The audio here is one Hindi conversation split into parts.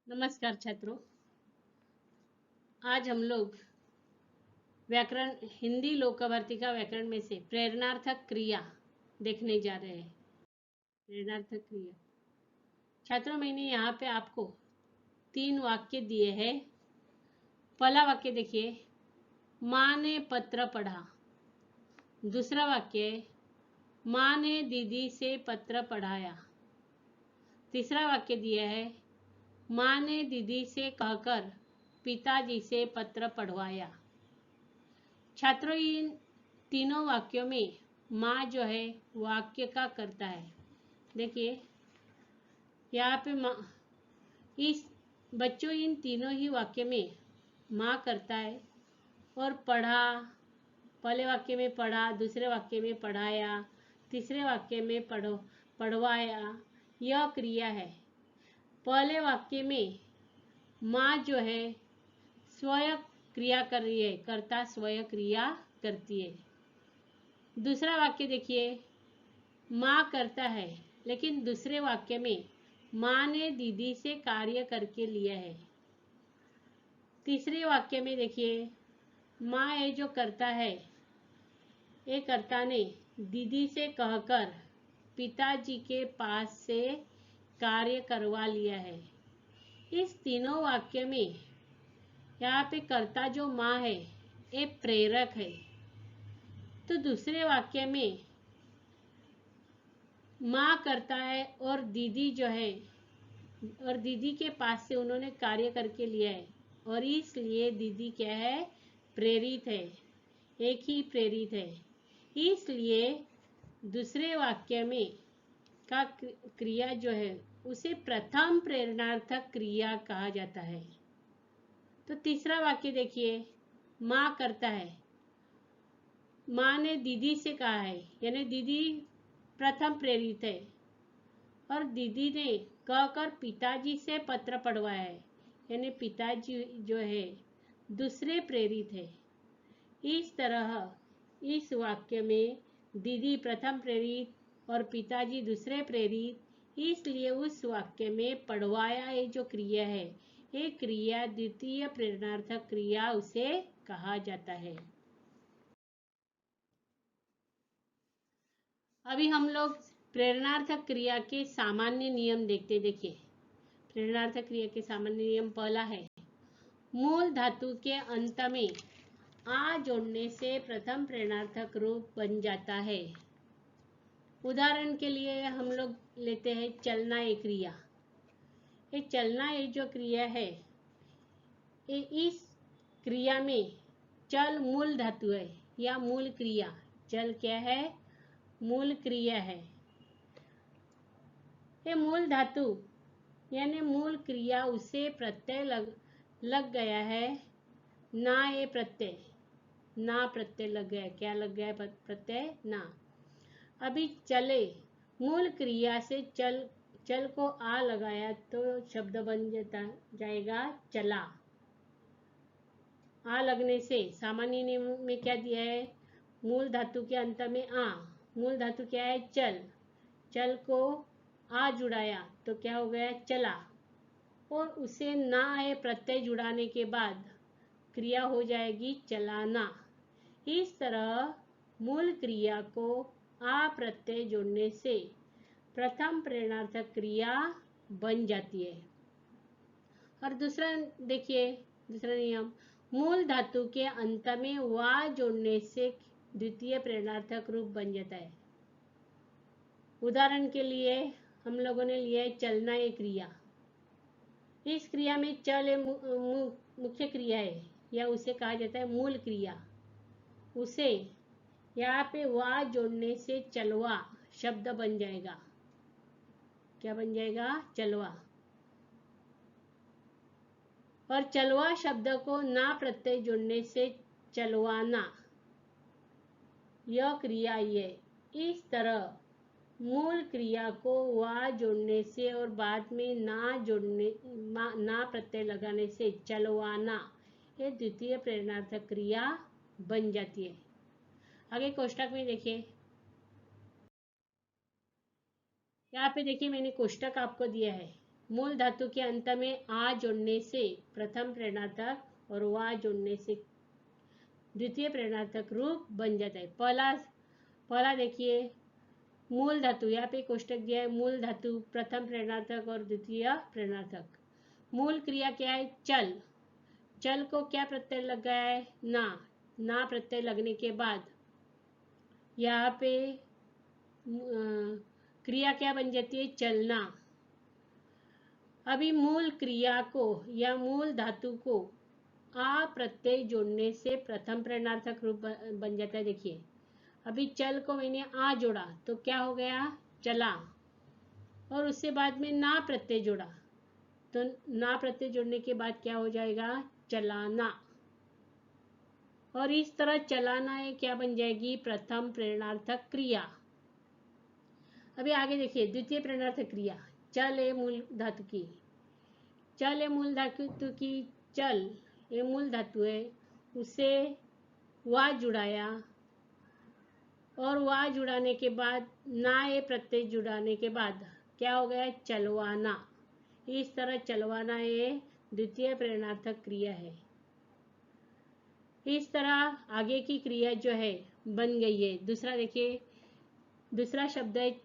नमस्कार छात्रों। आज हम लोग व्याकरण हिंदी लोक भर्ती का व्याकरण में से प्रेरणार्थक क्रिया देखने जा रहे हैं। प्रेरणार्थक क्रिया छात्रों, मैंने यहाँ पे आपको 3 वाक्य दिए हैं। पहला वाक्य देखिए, माँ ने पत्र पढ़ा। दूसरा वाक्य, माँ ने दीदी से पत्र पढ़ाया। तीसरा वाक्य दिया है, माँ ने दीदी से कहकर पिताजी से पत्र पढ़वाया। छात्रों, इन तीनों वाक्यों में माँ जो है वाक्य का कर्ता है। देखिए यहाँ पे माँ, इस बच्चों इन तीनों ही वाक्य में माँ करता है और पढ़ा, पहले वाक्य में पढ़ा, दूसरे वाक्य में पढ़ाया, तीसरे वाक्य में पढ़वाया, यह क्रिया है। पहले वाक्य में माँ जो है स्वयं क्रिया कर रही है, कर्ता स्वयं क्रिया करती है। दूसरा वाक्य देखिए, माँ करता है, लेकिन दूसरे वाक्य में माँ ने दीदी से कार्य करके लिया है। तीसरे वाक्य में देखिए, माँ ये जो करता है, ये कर्ता ने दीदी से कहकर पिताजी के पास से कार्य करवा लिया है। इस तीनों वाक्य में यहाँ पे कर्ता जो माँ है ये प्रेरक है। तो दूसरे वाक्य में माँ करता है और दीदी जो है, और दीदी के पास से उन्होंने कार्य करके लिया है, और इसलिए दीदी क्या है, प्रेरित है, एक ही प्रेरित है। इसलिए दूसरे वाक्य में का क्रिया जो है उसे प्रथम प्रेरणार्थक क्रिया कहा जाता है। तो तीसरा वाक्य देखिए, माँ करता है, माँ ने दीदी से कहा है, यानी दीदी प्रथम प्रेरित है, और दीदी ने कहकर पिताजी से पत्र पढ़वाया है, यानी पिताजी जो है दूसरे प्रेरित है। इस तरह इस वाक्य में दीदी प्रथम प्रेरित और पिताजी दूसरे प्रेरित, इसलिए उस वाक्य में पढ़वाया ये जो क्रिया है, ये क्रिया द्वितीय प्रेरणार्थक क्रिया उसे कहा जाता है। अभी हम लोग प्रेरणार्थक क्रिया के सामान्य नियम देखते। देखिए प्रेरणार्थक क्रिया के सामान्य नियम पहला है, मूल धातु के अंत में आ जोड़ने से प्रथम प्रेरणार्थक रूप बन जाता है। उदाहरण के लिए हम लोग लेते हैं चलना ये क्रिया। ये चलना ये जो क्रिया है, ये इस क्रिया में चल मूल धातु है या मूल क्रिया। चल क्या है, मूल क्रिया है। ये मूल धातु यानी मूल क्रिया उसे प्रत्यय लग गया है, ना ये प्रत्यय, ना प्रत्यय लग गया। क्या लग गया है, प्रत्यय ना। अभी चले, मूल क्रिया से चल को आ लगाया तो शब्द बन जाएगा चला। आ लगने से सामान्य नियम में क्या दिया है, मूल धातु के अंत में आ, मूल धातु क्या है, चल, चल को आ जुड़ाया तो क्या हो गया, चला, और उसे ना है प्रत्यय जुड़ाने के बाद क्रिया हो जाएगी चलाना। इस तरह मूल क्रिया को आ प्रत्यय जोड़ने से प्रथम प्रेरणार्थक क्रिया बन जाती है। और दूसरा देखिए, दूसरा नियम, मूल धातु के अंत में वा जोड़ने से द्वितीय प्रेरणार्थक रूप बन जाता है। उदाहरण के लिए हम लोगों ने लिया है चलना ये क्रिया। इस क्रिया में चल मुख्य क्रिया है, या उसे कहा जाता है मूल क्रिया। उसे यहाँ पे वा जोड़ने से चलवा शब्द बन जाएगा। क्या बन जाएगा, चलवा। और चलवा शब्द को ना प्रत्यय जोड़ने से चलवाना, यह क्रिया ये। इस तरह मूल क्रिया को वा जोड़ने से और बाद में ना प्रत्यय लगाने से चलवाना, ये द्वितीय प्रेरणार्थक क्रिया बन जाती है। आगे कोष्टक में देखिए, यहाँ पे देखिए मैंने कोष्टक आपको दिया है। मूल धातु के अंत में आ जोड़ने से प्रथम प्रेरणार्थक और वा जोड़ने से द्वितीय प्रेरणार्थक रूप बन जाता है। पहला देखिए, मूल धातु, यहाँ पे कोष्टक दिया है, मूल धातु, प्रथम प्रेरणार्थक और द्वितीय प्रेरणार्थक। मूल क्रिया क्या है? चल। चल को क्या प्रत्यय लग गया है? ना प्रत्यय लगने के बाद यहाँ पे क्रिया क्या बन जाती है? चलना। अभी मूल क्रिया को या मूल धातु को आ प्रत्यय जोड़ने से प्रथम प्रेरणार्थक रूप बन जाता है। देखिए, अभी चल को मैंने आ जोड़ा तो क्या हो गया? चला। और उससे बाद में ना प्रत्यय जोड़ा तो ना प्रत्यय जोड़ने के बाद क्या हो जाएगा? चलाना। और इस तरह चलाना है क्या बन जाएगी? प्रथम प्रेरणार्थक क्रिया। अभी आगे देखिए, द्वितीय प्रेरणार्थक क्रिया। चल है मूल धातु की, चल है मूल धातु की, चल ये मूल धातु है, उसे वा जुड़ाया और वा जुड़ाने के बाद ना ये प्रत्यय जुड़ाने के बाद क्या हो गया? चलवाना। इस तरह चलवाना ये द्वितीय प्रेरणार्थक क्रिया है। इस तरह आगे की क्रिया जो है बन गई है। दूसरा देखिए, दूसरा शब्द है,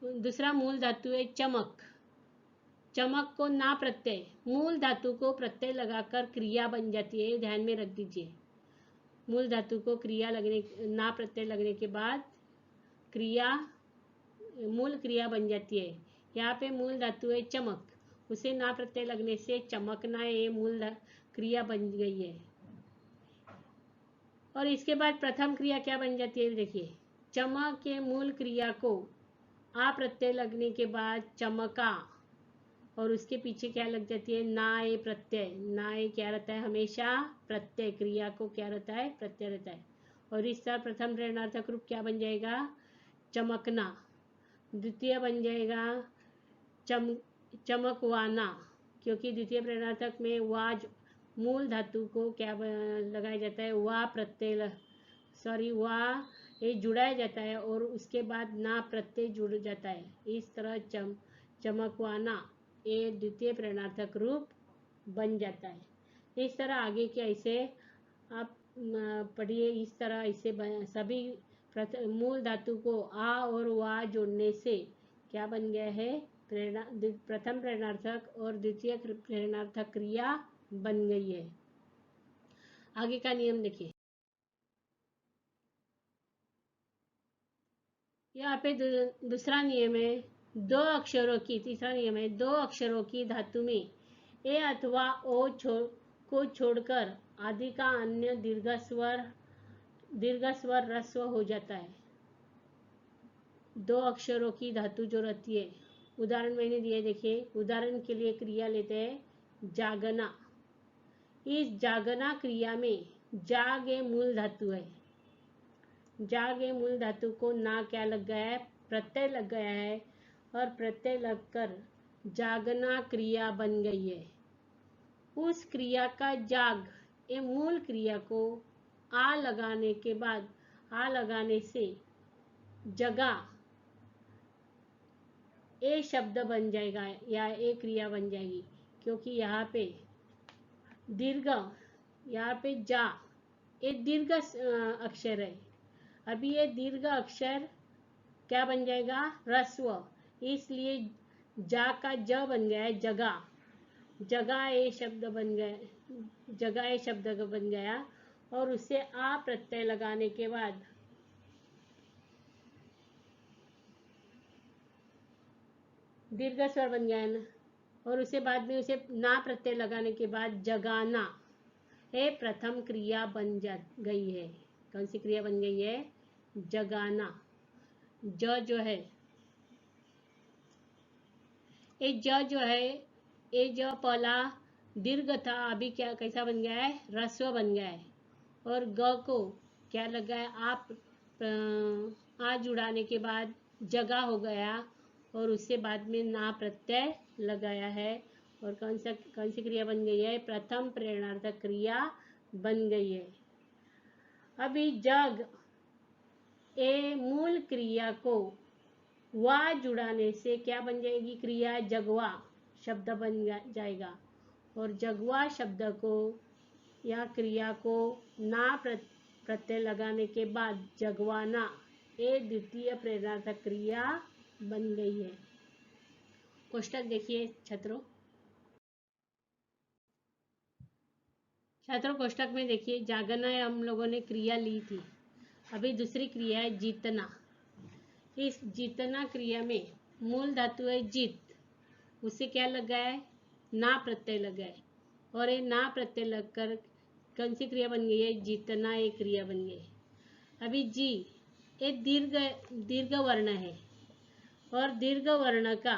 दूसरा मूल धातु है चमक। चमक को ना प्रत्यय, मूल धातु को प्रत्यय लगाकर क्रिया बन जाती है, ध्यान में रख दीजिए। मूल धातु को क्रिया लगने, ना प्रत्यय लगने के बाद क्रिया, मूल क्रिया बन जाती है। यहाँ पे मूल धातु है चमक, उसे ना प्रत्यय लगने से चमकना ये मूल क्रिया बन गई है। और इसके बाद प्रथम क्रिया क्या बन जाती है? देखिए, चमक के मूल क्रिया को आ प्रत्यय लगने के बाद चमका, और उसके पीछे क्या लग जाती है? ना ए प्रत्यय। ना ए क्या रहता है? हमेशा प्रत्यय। क्रिया को क्या रहता है? प्रत्यय रहता है। और इस तरह प्रथम प्रेरणार्थक रूप क्या बन जाएगा? चमकना। द्वितीय बन जाएगा चमकवाना, क्योंकि द्वितीय प्रेरणार्थक में वा मूल धातु को क्या लगाया जाता है? वा प्रत्यय, वा ये जुड़ाया जाता है और उसके बाद ना प्रत्यय जुड़ जाता है। इस तरह चमकवाना ये द्वितीय प्रेरणार्थक रूप बन जाता है। इस तरह आगे के ऐसे आप पढ़िए। इस तरह ऐसे सभी मूल धातु को आ और वा जोड़ने से क्या बन गया है? प्रथम प्रेरणार्थक और द्वितीय प्रेरणार्थक क्रिया बन गई है। आगे का नियम देखिए, यहाँ पे दूसरा नियम है, दो अक्षरों की, तीसरा नियम है, दो अक्षरों की धातु में ए अथवा ओ को छोड़कर आदि का अन्य दीर्घ स्वर ह्रस्व हो जाता है। दो अक्षरों की धातु जो रहती है, उदाहरण मैंने दिए, देखिए। उदाहरण के लिए क्रिया लेते हैं जागना। इस जागना क्रिया में जाग ए मूल धातु है। जाग ए मूल धातु को ना क्या लग गया है? प्रत्यय लग गया है, और प्रत्यय लगकर जागना क्रिया बन गई है। उस क्रिया का जाग ए मूल क्रिया को आ लगाने के बाद, आ लगाने से जगा ए शब्द बन जाएगा या ए क्रिया बन जाएगी, क्योंकि यहाँ पे दीर्घ, यहाँ पे जा एक दीर्घ अक्षर है। अभी ये दीर्घ अक्षर क्या बन जाएगा? ह्रस्व। इसलिए जा का ज बन गया है, जगा। जगा ये शब्द बन गया, जगा ये शब्द बन गया, और उसे आ प्रत्यय लगाने के बाद दीर्घ स्वर बन गया है ना, और उसे बाद में उसे ना प्रत्यय लगाने के बाद जगाना ये प्रथम क्रिया बन जा गई है। कौन सी क्रिया बन गई है? जगाना। ज जो है, ये ज जो है, ये ज पहला दीर्घ था, अभी क्या कैसा बन गया है? ह्रस्व बन गया है। और ग को क्या लगा है? आप आ जुड़ाने के बाद जगह हो गया, और उससे बाद में ना प्रत्यय लगाया है, और कौन सी क्रिया बन गई है? प्रथम प्रेरणार्थक क्रिया बन गई है। अभी जग ए मूल क्रिया को वा जुड़ाने से क्या बन जाएगी क्रिया? जगवा। शब्द बन जाएगा। और जगवा शब्द को या क्रिया को ना प्रत्यय लगाने के बाद जगवाना ये द्वितीय प्रेरणार्थक क्रिया बन गई है। कोष्टक देखिए छात्रों, कोष्टक में देखिए जागना हम लोगों ने क्रिया ली थी। अभी दूसरी क्रिया है जीतना। इस जीतना क्रिया में मूल धातु है जीत, उसे क्या लगा है, ना प्रत्यय लगा है, और ये ना प्रत्यय लगकर कौन सी क्रिया बन गई है, जीतना एक क्रिया बन गई। अभी जी ये दीर्घ वर्ण है, और दीर्घ वर्ण का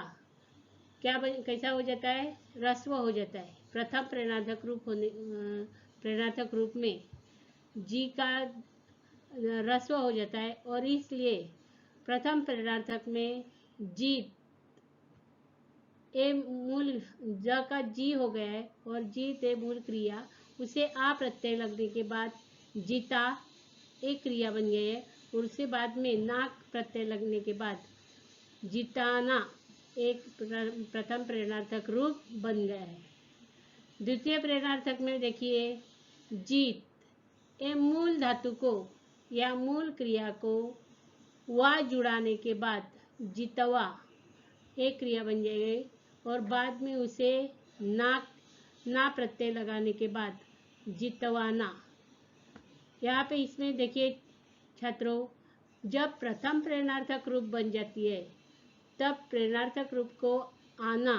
क्या कैसा हो जाता है, ह्रस्व हो जाता है। प्रथम प्रेरणार्थक रूप में जी का ह्रस्व हो जाता है, और इसलिए प्रथम प्रेरणार्थक में जीत ए मूल ज का जी हो गया है, और जीत ए मूल क्रिया, उसे आ प्रत्यय लगने के बाद जीता एक क्रिया बन गई है, और उसके बाद में ना प्रत्यय लगने के बाद जीताना एक प्रथम प्रेरणार्थक रूप बन गया है। द्वितीय प्रेरणार्थक में देखिए जीत ए मूल धातु को या मूल क्रिया को वा जुड़ाने के बाद जितवा एक क्रिया बन जाएगी, और बाद में उसे ना प्रत्यय लगाने के बाद जितवाना। यहाँ पे इसमें देखिए छात्रों, जब प्रथम प्रेरणार्थक रूप बन जाती है तब प्रेरणार्थक रूप को आना,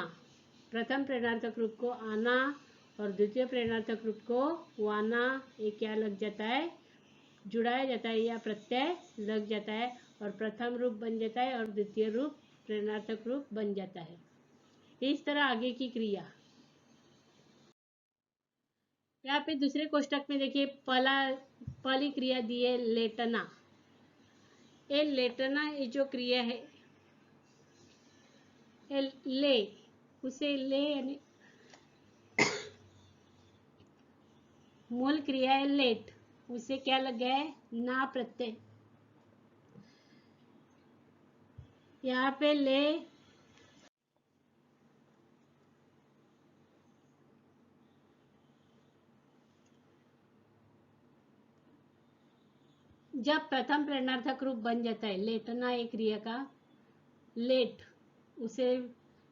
प्रथम प्रेरणार्थक रूप को आना और द्वितीय प्रेरणार्थक रूप को वाना, ये क्या लग जाता है, जुड़ाया जाता है या प्रत्यय लग जाता है, और प्रथम रूप बन जाता है और द्वितीय रूप प्रेरणार्थक रूप बन जाता है। इस तरह आगे की क्रिया। यहाँ पे दूसरे कोष्टक में देखिए पहली क्रिया दी है लेटना। ये लेटना ये जो क्रिया है, ले उसे ले यानी मूल क्रिया है लेट, उसे क्या लगा है, ना प्रत्यय। यहाँ पे ले जब प्रथम प्रेरणार्थक रूप बन जाता है लेटना एक क्रिया का, लेट उसे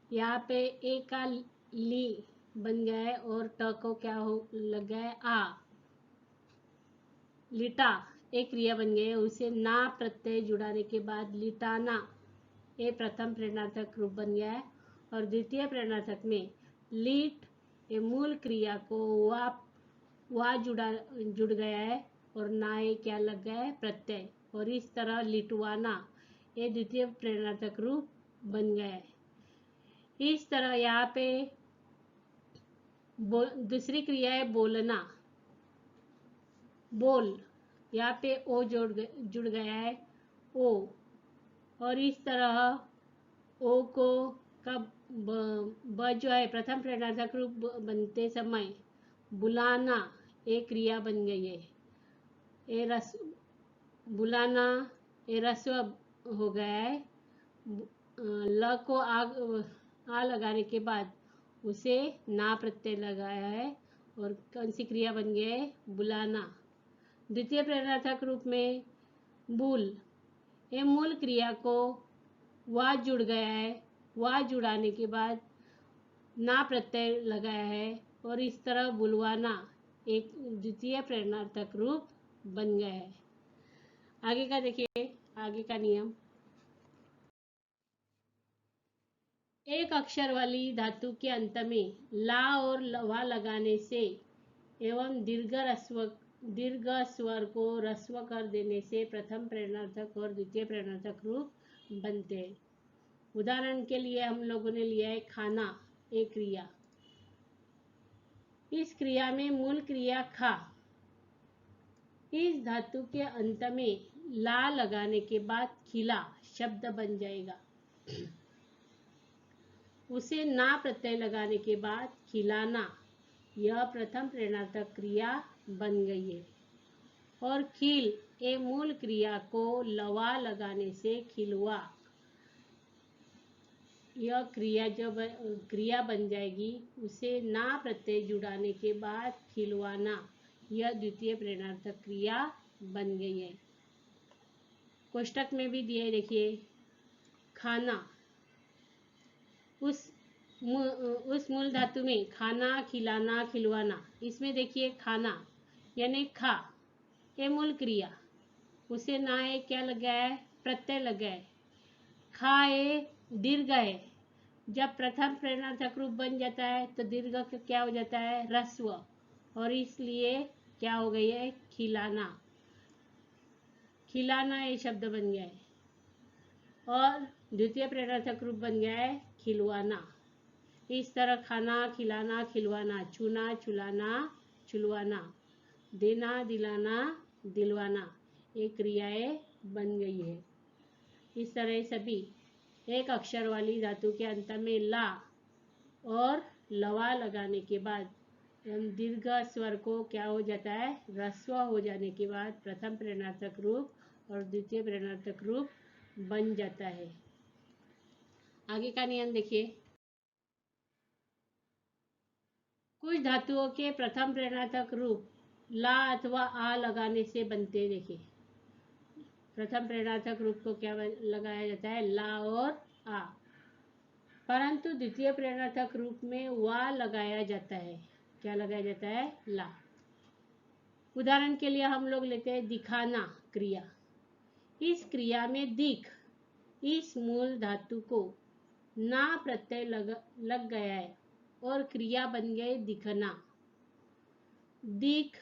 यहाँ पे ए का ली बन गया है, और ट को क्या हो लग गया है, आ, लिटा एक क्रिया बन गई है, उसे ना प्रत्यय जुड़ाने के बाद लिटाना ये प्रथम प्रेरणार्थक रूप बन गया है। और द्वितीय प्रेरणार्थक में लीट ये मूल क्रिया को वा जुड़ गया है, और ना ये क्या लग गया है, प्रत्यय, और इस तरह लिटवाना ये द्वितीय प्रेरणार्थक रूप बन गया है। इस तरह यहाँ पे दूसरी क्रिया है बोलना। बोल यहाँ पे ओ जुड़ गया है, ओ, और इस तरह ओ को का ब जो है प्रथम प्रेरणार्थक रूप बनते समय बुलाना एक क्रिया बन गई है। ये रस बुलाना ये रस्व हो गया है, ल को आ लगाने के बाद उसे ना प्रत्यय लगाया है, और कौन सी क्रिया बन गई है, बुलाना। द्वितीय प्रेरणार्थक रूप में बुल ये मूल क्रिया को वा जुड़ गया है, वा जुड़ाने के बाद ना प्रत्यय लगाया है, और इस तरह बुलवाना एक द्वितीय प्रेरणार्थक रूप बन गया है। आगे का देखिए, आगे का नियम। एक अक्षर वाली धातु के अंत में ला और वा लगाने से एवं दीर्घ स्वर को ह्रस्व कर देने से प्रथम प्रेरणार्थक और द्वितीय प्रेरणार्थक रूप बनते हैं। उदाहरण के लिए हम लोगों ने लिया है खाना एक क्रिया। इस क्रिया में मूल क्रिया खा, इस धातु के अंत में ला लगाने के बाद खिला शब्द बन जाएगा। उसे ना प्रत्यय लगाने के बाद खिलाना यह प्रथम प्रेरणार्थक क्रिया बन गई है। और खिल ए मूल क्रिया को लवा लगाने से खिलवा यह क्रिया बन जाएगी, उसे ना प्रत्यय जुड़ाने के बाद खिलवाना, यह द्वितीय प्रेरणार्थक क्रिया बन गई है। कोष्टक में भी दिए, देखिए, खाना, उस मूल धातु में खाना, खिलाना, खिलवाना, इसमें देखिए खाना यानी खा, ये मूल क्रिया, उसे ना ये क्या लगा है, प्रत्यय लगा है। खा ये दीर्घ है, जब प्रथम प्रेरणार्थक रूप बन जाता है तो दीर्घ क्या हो जाता है, ह्रस्व, और इसलिए क्या हो गई है, खिलाना। खिलाना ये शब्द बन गया है, और द्वितीय प्रेरणार्थक रूप बन गया है खिलवाना। इस तरह खाना, खिलाना, खिलवाना, छूना, छुलाना, छुलवाना, देना, दिलाना, दिलवाना, ये क्रियाएं बन गई है। इस तरह सभी एक अक्षर वाली धातु के अंत में ला और लवा लगाने के बाद दीर्घ स्वर को क्या हो जाता है, ह्रस्व हो जाने के बाद प्रथम प्रेरणार्थक रूप और द्वितीय प्रेरणार्थक रूप बन जाता है। आगे का नियम देखिए, कुछ धातुओं के प्रथम प्रेरणार्थक रूप ला अथवा आ लगाने से बनते हैं। देखिए, प्रथम प्रेरणार्थक रूप को क्या लगाया जाता है, ला और आ, परंतु द्वितीय प्रेरणार्थक रूप में वा लगाया जाता है। क्या लगाया जाता है, ला। उदाहरण के लिए हम लोग लेते हैं दिखाना क्रिया। इस क्रिया में दिख, इस मूल धातु को ना प्रत्यय लग गया है और क्रिया बन गए दिखना। दिख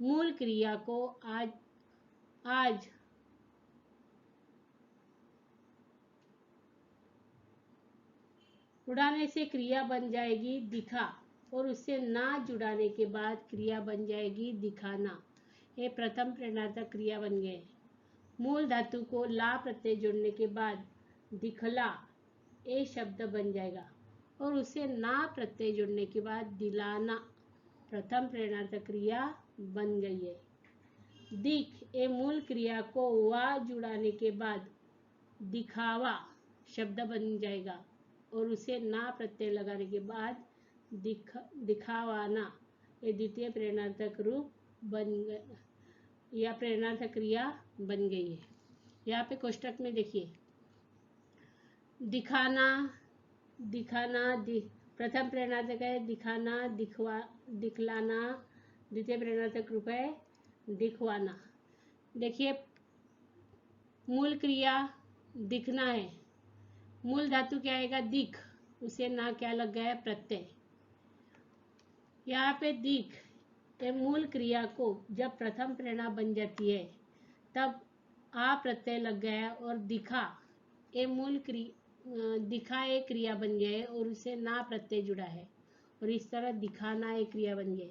मूल क्रिया को आज उड़ाने से क्रिया बन जाएगी दिखा, और उससे ना जुड़ाने के बाद क्रिया बन जाएगी दिखाना। ये प्रथम प्रेरणार्थक क्रिया बन गए। मूल धातु को ला प्रत्यय जोड़ने के बाद दिखला ये शब्द बन जाएगा, और उसे ना प्रत्यय जोड़ने के बाद दिलाना प्रथम प्रेरणार्थक क्रिया बन गई है। दिख ये मूल क्रिया को वा जुड़ाने के बाद दिखावा शब्द बन जाएगा, और उसे ना प्रत्यय लगाने के बाद दिखावाना ये द्वितीय प्रेरणार्थक रूप बन गया, या प्रेरणार्थक क्रिया बन गई है। यहाँ पे कोष्टक में देखिए, दिखाना, प्रथम प्रेरणार्थक है दिखाना, दिखलाना, द्वितीय प्रेरणार्थक रूप है दिखवाना। देखिए, मूल क्रिया दिखना है, मूल धातु क्या आएगा, दिख, उसे ना क्या लग गया है, प्रत्यय। यहाँ पे दिख ये मूल क्रिया को जब प्रथम प्रेरणा बन जाती है तब आ प्रत्यय लग गया, और दिखा ये दिखा एक क्रिया बन गया है और उसे ना प्रत्यय जुड़ा है, और इस तरह दिखाना एक क्रिया बन गई।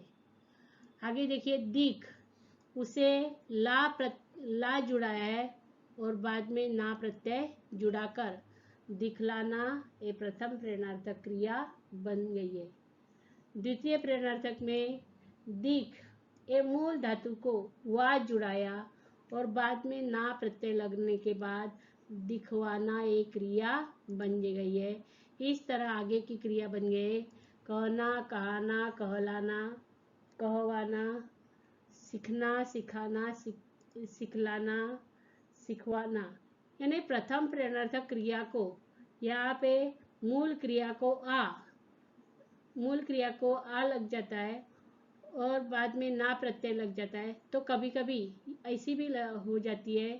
आगे देखिए, दिख उसे ला जुड़ाया है और बाद में ना प्रत्यय जुड़ाकर दिखलाना ये प्रथम प्रेरणार्थक क्रिया बन गई है। द्वितीय प्रेरणार्थक में दिख ये मूल धातु को वा जुड़ाया और बाद में ना प्रत्यय लगने के बाद दिखवाना एक क्रिया बन गई है। इस तरह आगे की क्रिया बन गए कहना, कहाना, कहलाना, कहवाना, सीखना, सिखाना, सिखलाना, सिखवाना। यानी प्रथम प्रेरणार्थक क्रिया को यहाँ पे मूल क्रिया को आ लग जाता है और बाद में ना प्रत्यय लग जाता है। तो कभी कभी ऐसी भी हो जाती है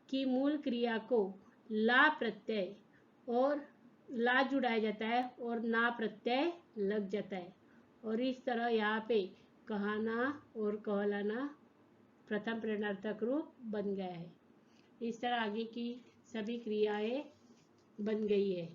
कि मूल क्रिया को ला प्रत्यय और ला जुड़ाया जाता है और ना प्रत्यय लग जाता है, और इस तरह यहाँ पे कहना और कहलाना प्रथम प्रेरणार्थक रूप बन गया है। इस तरह आगे की सभी क्रियाएं बन गई है।